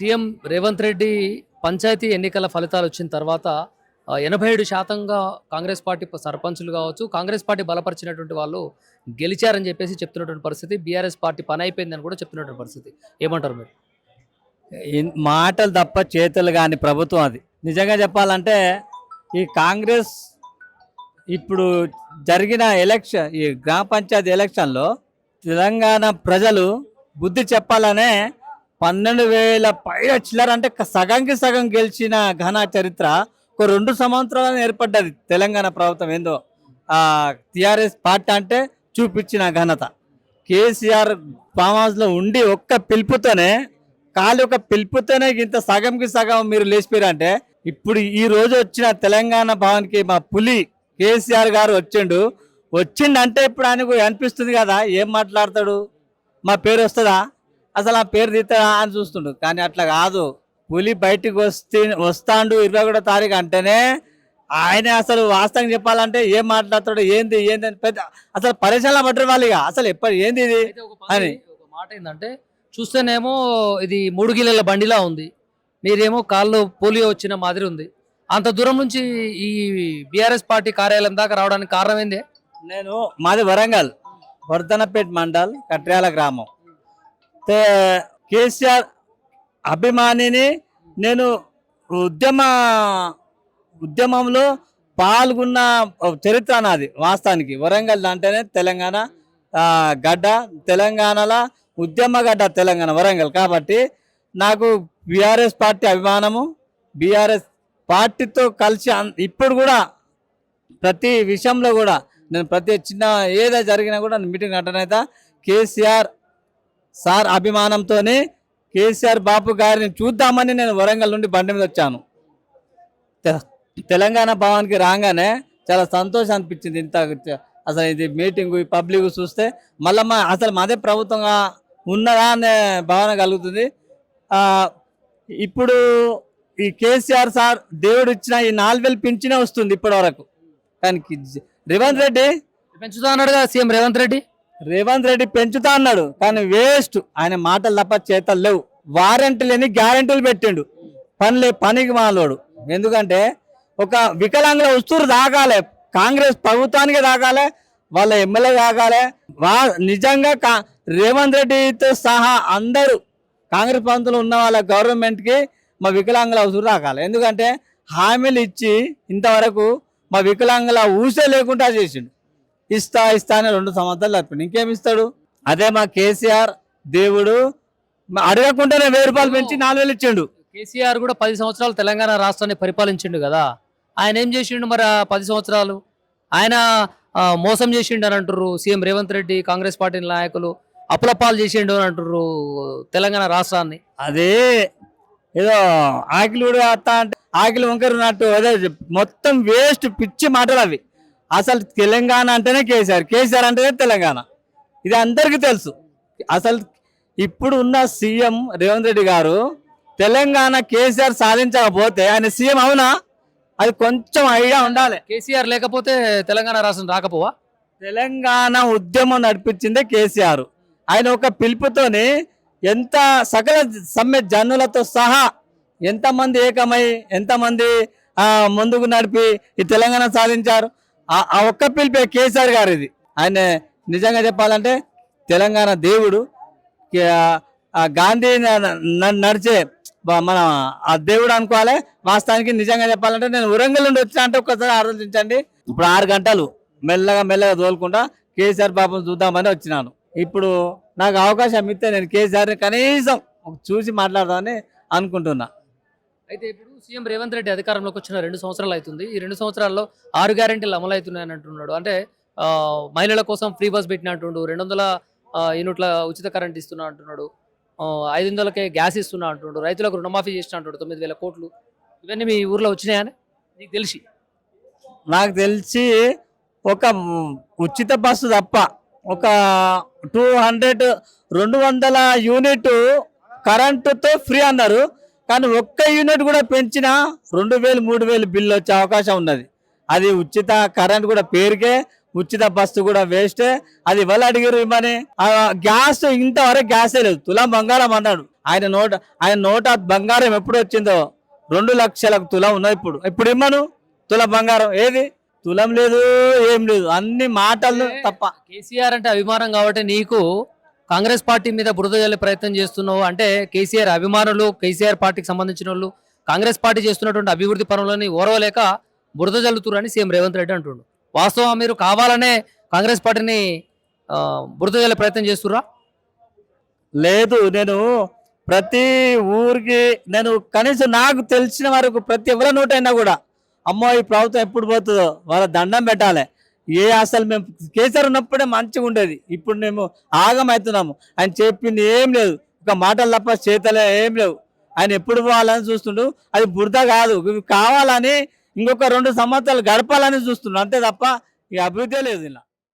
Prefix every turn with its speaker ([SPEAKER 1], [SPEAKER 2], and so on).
[SPEAKER 1] CM Revanth Reddy panchayat ఎన్నికల ఫలితాలు వచ్చిన తర్వాత 87% కాంగ్రెస్ పార్టీ సర్పంచులు కావచ్చు, కాంగ్రెస్ పార్టీ బలపరిచినటువంటి వాళ్ళు గెలిచారని చెప్పేసి చెప్తున్నటువంటి పరిస్థితి. బీఆర్ఎస్ పార్టీ పని అయిపోయిందని కూడా చెప్తున్నటువంటి పరిస్థితి. ఏమంటారు మీరు?
[SPEAKER 2] మాటలు తప్ప చేతులు కాని ప్రభుత్వం అది. నిజంగా చెప్పాలంటే ఈ కాంగ్రెస్ ఇప్పుడు జరిగిన ఈ గ్రామ పంచాయతీ ఎలక్షన్లో తెలంగాణ ప్రజలు బుద్ధి చెప్పాలనే 12,000 పైన చిల్లర అంటే సగంకి సగం గెలిచిన ఘన చరిత్ర ఒక 2 సంవత్సరాలు ఏర్పడ్డది. తెలంగాణ ప్రభుత్వం ఏందో టిఆర్ఎస్ పార్టీ అంటే చూపించిన ఘనత. కేసీఆర్ ఫామ్ హౌస్లో ఉండి ఒక్క పిలుపుతోనే ఒక పిలుపుతోనే ఇంత సగంకి సగం మీరు లేచిపోయారంటే, ఇప్పుడు ఈ రోజు వచ్చిన తెలంగాణ భవన్కి మా పులి కేసీఆర్ గారు వచ్చిండంటే ఇప్పుడు ఆయనకు అనిపిస్తుంది కదా, ఏం మాట్లాడతాడు, మా పేరు వస్తుందా, అసలు ఆ పేరు తీస్తాడా అని చూస్తుండు. కానీ అట్లా కాదు. పులి బయటికి వస్తాడు 21వ తారీఖు అంటేనే ఆయన అసలు వాస్తవంగా చెప్పాలంటే ఏం మాట్లాడతాడు, ఏంది అని పెద్ద అసలు పరిశ్రమ పడ్డారు వాళ్ళు. ఇక అసలు ఎప్పుడు ఏంది ఇది అని
[SPEAKER 1] ఒక మాట ఏంటంటే, చూస్తేనేమో ఇది 3 గిల్లెల బండిలా ఉంది, మీరేమో కాళ్ళు పోలియో వచ్చిన మాదిరి ఉంది. అంత దూరం నుంచి ఈ బీఆర్ఎస్ పార్టీ కార్యాలయం దాకా రావడానికి కారణం ఏంది?
[SPEAKER 2] మాది వరంగల్ వర్ధనపేట మండల్ కట్ర్యాల గ్రామం. కేసీఆర్ అభిమానిని నేను. ఉద్యమంలో పాల్గొన్న చరిత్ర నాది. వాస్తవానికి వరంగల్ అంటేనే తెలంగాణ గడ్డ, తెలంగాణలో ఉద్యమ గడ్డ తెలంగాణ వరంగల్. కాబట్టి నాకు బీఆర్ఎస్ పార్టీ అభిమానము. బీఆర్ఎస్ పార్టీతో కలిసి ఇప్పుడు కూడా ప్రతి విషయంలో కూడా నేను ప్రతి చిన్న ఏదో జరిగినా కూడా మీటింగ్ అటెండ్ కేసీఆర్ సార్ అభిమానంతోనే కేసీఆర్ బాబు గారిని చూద్దామని నేను వరంగల్ నుండి బండి మీద వచ్చాను. తెలంగాణ భవన్కి రాగానే చాలా సంతోషం అనిపించింది. ఇంత అసలు ఇది మీటింగ్ పబ్లిక్ చూస్తే మళ్ళీ అసలు మాదే ప్రభుత్వంగా ఉన్నదా అనే భావన కలుగుతుంది. ఇప్పుడు ఈ కేసీఆర్ సార్ దేవుడు ఇచ్చిన ఈ 4,000 పింఛనే వస్తుంది ఇప్పటి వరకు. కానీ రేవంత్ రెడ్డి
[SPEAKER 1] పెంచుతా అన్నాడు కదా సీఎం
[SPEAKER 2] రేవంత్ రెడ్డి పెంచుతా అన్నాడు, కానీ వేస్ట్. ఆయన మాటలు తప్ప చేతలు లేవు. వారంటీ లేని గ్యారెంటీలు పెట్టిండు. పనికి మాలోడు. ఎందుకంటే ఒక వికలాంగుల ఉస్తూరు దాకాలే, కాంగ్రెస్ ప్రభుత్వానికి దాకాలే, వాళ్ళ ఎమ్మెల్యే దాకాలే. నిజంగా రేవంత్ రెడ్డితో సహా అందరూ కాంగ్రెస్ ప్రభుత్వంలో ఉన్న వాళ్ళ గవర్నమెంట్కి మా వికలాంగుల ఉసురు దాకాలి. ఎందుకంటే హామీలు ఇచ్చి ఇంతవరకు మా వికలాంగుల ఊసే లేకుండా చేసిండు. ఇస్తా అని 2 సంవత్సరాలు అయిపోయింది, ఇంకేమి ఇస్తాడు? అదే మా కేసీఆర్ దేవుడు అడగకుండానే 1,000 రూపాయలు పెంచి 4,000 ఇచ్చిండు.
[SPEAKER 1] కేసీఆర్ కూడా 10 సంవత్సరాలు తెలంగాణ రాష్ట్రాన్ని పరిపాలించిండు కదా. ఆయన ఏం చేసిండు మరి 10 సంవత్సరాలు? ఆయన మోసం చేసిండు అని అంటుర్రు సీఎం రేవంత్ రెడ్డి. కాంగ్రెస్ పార్టీ నాయకులు అప్పులపాలు చేసిండు అని అంటుర్రు తెలంగాణ రాష్ట్రాన్ని.
[SPEAKER 2] అదే ఏదో ఆకిలి అత్త అంటే ఆకిలి వంకరున్నట్టు అదే మొత్తం వేస్ట్ పిచ్చి మాటలు అవి. అసలు తెలంగాణ అంటేనే కేసీఆర్ అంటేనే తెలంగాణ. ఇది అందరికీ తెలుసు. అసలు ఇప్పుడు ఉన్న సీఎం రేవంత్ రెడ్డి గారు తెలంగాణ కేసీఆర్ సాధించకపోతే ఆయన సీఎం అవునా? అది కొంచెం ఐడియా ఉండాలి.
[SPEAKER 1] కేసీఆర్ లేకపోతే తెలంగాణ రాష్ట్రం రాకపోవా?
[SPEAKER 2] తెలంగాణ ఉద్యమం నడిపించిందే కేసీఆర్. ఆయన ఒక పిలుపుతోని ఎంత సకల సమ్మె జనులతో సహా ఎంతమంది ఏకమై ఎంతమంది ముందుకు నడిపి ఈ తెలంగాణ సాధించారు. ఆ ఒక్క పిలిపే కేసీఆర్ గారు. ఇది ఆయన నిజంగా చెప్పాలంటే తెలంగాణ దేవుడు. గాంధీ నడిచే మన ఆ దేవుడు అనుకోవాలి. వాస్తవానికి నిజంగా చెప్పాలంటే నేను వరంగల్ నుండి వచ్చినా అంటే ఒక్కసారి ఆలోచించండి. ఇప్పుడు 6 గంటలు మెల్లగా తోలుకుంటా కేసీఆర్ బాబుని చూద్దామని వచ్చినాను. ఇప్పుడు నాకు అవకాశం ఇస్తే నేను కేసీఆర్ని కనీసం చూసి మాట్లాడదామని అనుకుంటున్నా.
[SPEAKER 1] అయితే ఇప్పుడు సీఎం రేవంత్ రెడ్డి అధికారంలోకి వచ్చిన 2 సంవత్సరాలు అవుతుంది. ఈ 2 సంవత్సరాల్లో 6 గ్యారెంటీలు అమలు అవుతున్నాయని అంటున్నాడు. అంటే మహిళల కోసం ఫ్రీ బస్ పెట్టిన అంటుండు, 200 యూనిట్ల ఉచిత కరెంట్ ఇస్తున్నా అంటున్నాడు, 500కే గ్యాస్ ఇస్తున్నా అంటుండు, రైతులకు రుణమాఫీ చేసిన అంటాడు 9,000 కోట్లు. ఇవన్నీ మీ ఊర్లో వచ్చినాయని నీకు తెలిసి?
[SPEAKER 2] నాకు తెలిసి ఒక ఉచిత బస్సు తప్ప ఒక 200 యూనిట్ కరెంటుతో ఫ్రీ అన్నారు. కానీ ఒక్క యూనిట్ కూడా పెంచినా 2,000 3,000 బిల్లు వచ్చే అవకాశం ఉన్నది. అది ఉచిత కరెంట్ కూడా పేరుకే ఉచిత బస్సు కూడా వేస్టే. అది ఎవరు అడిగారు ఇమ్మని? ఆ గ్యాస్ ఇంతవరకు గ్యాసే లేదు. తులం బంగారం అన్నాడు. ఆయన నోట బంగారం ఎప్పుడు వచ్చిందో 2 లక్షలకు తులం ఉన్నది. ఇప్పుడు ఇమ్మను తులం బంగారం ఏది? తులం లేదు, ఏం లేదు, అన్ని మాటలు తప్ప.
[SPEAKER 1] కేసీఆర్ అంటే అభిమానం కాబట్టి నీకు కాంగ్రెస్ పార్టీ మీద బురద జల్లే ప్రయత్నం చేస్తున్నావు అంటే కేసీఆర్ అభిమానులు, కేసీఆర్ పార్టీకి సంబంధించిన వాళ్ళు కాంగ్రెస్ పార్టీ చేస్తున్నటువంటి అభివృద్ధి పనులని ఓర్వలేక బురద జల్లుతురని సీఎం రేవంత్ రెడ్డి అంటుండు. వాస్తవం మీరు కావాలనే కాంగ్రెస్ పార్టీని బురద జల్లే ప్రయత్నం చేస్తుర్రా?
[SPEAKER 2] లేదు, నేను ప్రతి ఊరికి నేను కనీసం నాకు తెలిసిన వరకు ప్రతి ఎవరి నోటైనా కూడా అమ్మో ఈ ప్రభుత్వం ఎప్పుడు పోతుందో వాళ్ళ దండం పెట్టాలి. అసలు మేము కేసీఆర్ ఉన్నప్పుడే మంచిగా ఉండేది. ఇప్పుడు మేము ఆగమవుతున్నాము. ఆయన చెప్పింది ఏం లేదు, ఒక మాటలు తప్ప చేతలే ఏం లేవు. ఆయన ఎప్పుడు పోవాలని చూస్తుండు. అది బురద కాదు, ఇవి కావాలని ఇంకొక 2 సంవత్సరాలు గడపాలని చూస్తుండు అంతే తప్ప ఈ అభివృద్ధి లేదు ఇలా.